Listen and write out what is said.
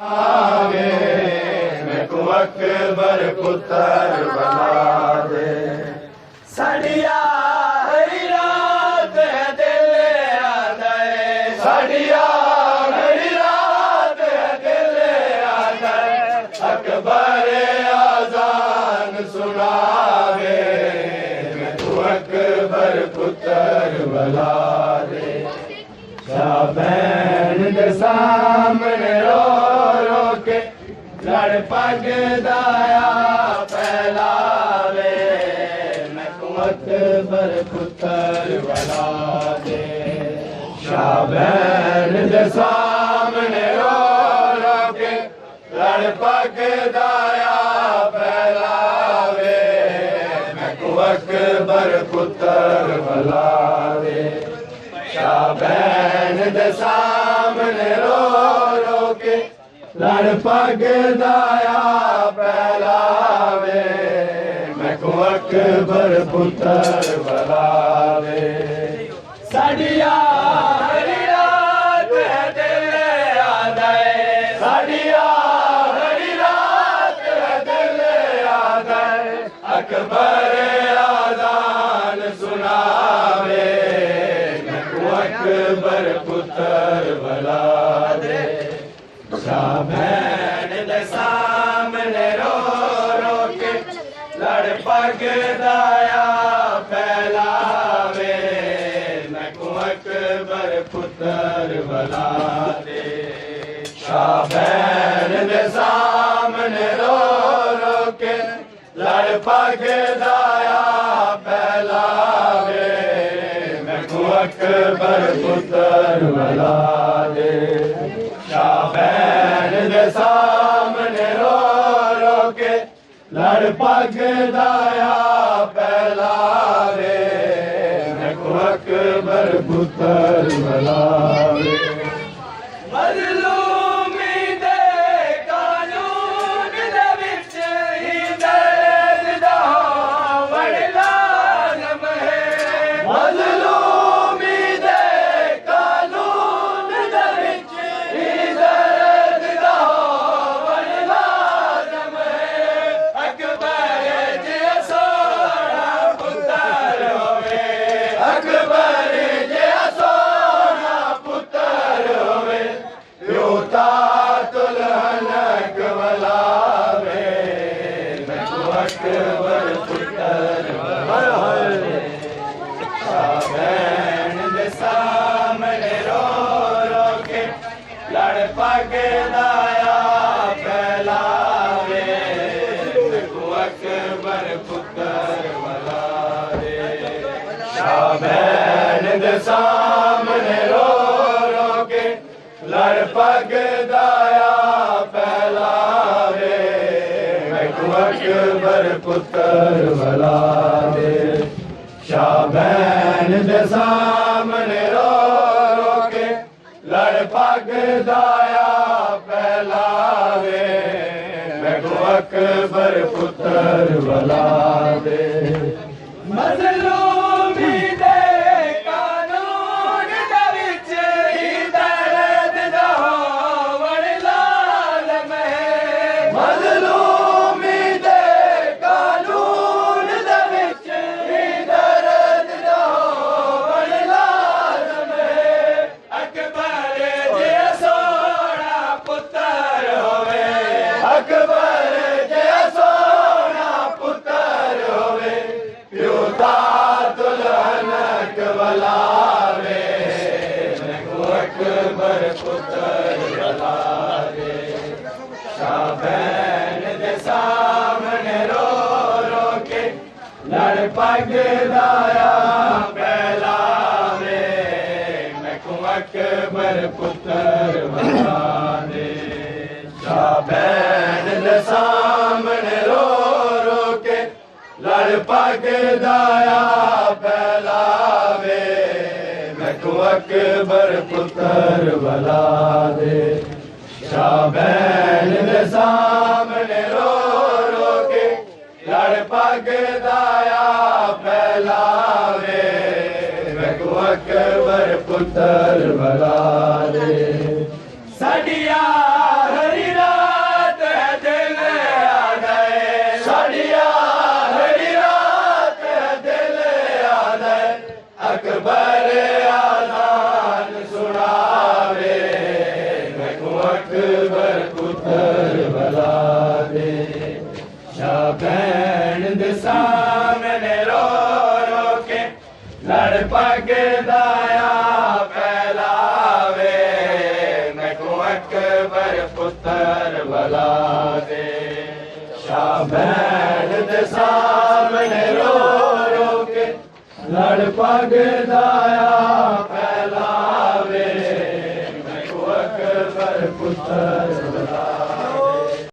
आवे मैं को अकबर पुत्र बना दे। सड़िया हरी रात है दिल आदे, सड़िया हरी रात है दिल आदे। अकबर आजान सुनावे मैं को अकबर पुत्र बना दे। शाबैन दे सामने रो रो के लड़ पग दाया फैलावे मैं को अकबर पुत्र बना दे। शाबैन दे सामने रो रो के लड़ पग दाया फैलावे मैं को अकबर पुत्र बना दे। शाबैन दे सामने रो रो के लड़ पग दाया फैलावे मैं को अकबर पुत्र बना दे। सड़िया हरी रात है दिल आदे, सड़िया हरी रात है दिल आदे। अकबर आजान सुनावे अकबर पुत्र बना दे। शाबैन दे सामने रो रो के लड़ पग दाया फैलावे मैं को अकबर पुत्र बना दे। शाबैन दे सामने रो रो के लड़ पग दाया फैलावे अकबर पुत्र बना दे। शाबैन दे सामने रो रो के लड़ पग दाया फैलावे मैं को अकबर पुत्र बना दे। मज़लूमी दे कानून दे विच ही दर्द दा वड़ लाज़म है। मज़लूमी दे कानून दे विच ही दर्द दा वड़ लाज़म है। अकबर जे सोना पुत्र होवे, अकबर जे सोना पुत्र होवे योता दुल्हन कवलावे मैं को अकबर पुत्र बना दे। शाबैन दे सामने रो रो के लड़ पग दाया फैलावे मैं को अकबर पुत्र बना दे। शाबैन दे सामने रो रो के लड़ पग दाया फैलावे मैं को अकबर पुत्र बना दे। शाबैन दे सामने रो रो के लड़ पग दाया फैलावे मैं को अकबर पुत्र बना दे। मज़लूमी दे कानून दे विच ही दर्द दा वड़ लाज़म है। मज़लूमी दे कानून दे विच ही दर्द दा वड़ लाज़म है। अकबर जे सोना पुत्र होवे, अकबर जे सोना पुत्र होवे योता दुल्हन कवलावे मैं को अकबर पुत्र बना दे। शाबैन दे सामने रो रो के लड़ पग दाया फैलावे मैं को अकबर पुत्र बना दे। शाबैन दे सामने रो रो के लड़ पग दाया फैलावे मैं को अकबर पुत्र बना दे। शाबैन दे सामने रो रो के लड़ पग दाया फैलावे मैं को अकबर पुत्र बना दे। सड़िया हरी आजान सुनावे मैनू अकबर पुत्र बुला दे शाह भैन दे सामने रो रो के लड़ पग दाया फैलावे मैनू अकबर पुत्र बुला दे शाह भैन दे सामने रो रो के लड़ पग दाया फैलावे मैनू अकबर पुत्र